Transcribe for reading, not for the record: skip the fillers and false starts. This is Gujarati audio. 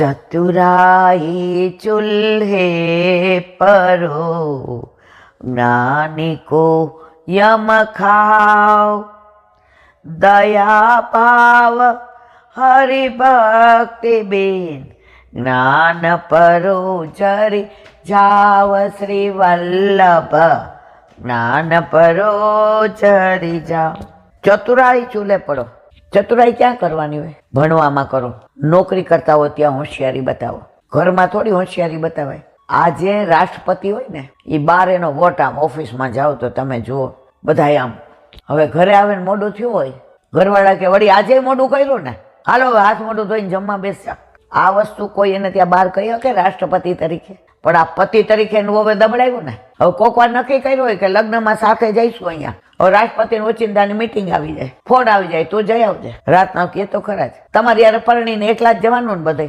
चतुराई चूल्हे परो, ज्ञानी को यम खाओ, दया पाव हरि भक्ति बेन, ज्ञान परो जरी जाव श्री वल्लभ, જ્ઞાન પરો ચરી જાઓ. ચતુરાઈ ચૂલે પડો. ચતુરાઈ ક્યાં કરવાની હોય? ભણવામાં કરો. નોકરી કરતા હોય ત્યાં હોશિયારી બતાવો. ઘરમાં થોડી હોશિયારી બતાવાય. આ જે રાષ્ટ્રપતિ હોય ને એ બાર એનો વોટ, આમ ઓફિસમાં જાઓ તો તમે જુઓ બધા આમ. હવે ઘરે આવે ને મોડું થયું હોય, ઘરવાળા કે વળી આજે મોડું કર્યું ને, હાલો હવે હાથ મોઢું ધોઈને જમવા બેસજા. આ વસ્તુ કોઈ એને ત્યાં બહાર કહી શકે રાષ્ટ્રપતિ તરીકે? પણ આ પતિ તરીકે એનું હવે દબડાયું ને. હવે કોક વાર નક્કી કર્યું હોય કે લગ્નમાં સાથે જઈશું અહીંયા, હવે રાષ્ટ્રપતિની ઓચિંતાની મીટિંગ આવી જાય, ફોન આવી જાય, તું જઈ આવજે. રાતના કે તો ખરા જ તમારી યાર પરણીને એકલા જ જવાનું ને બધે.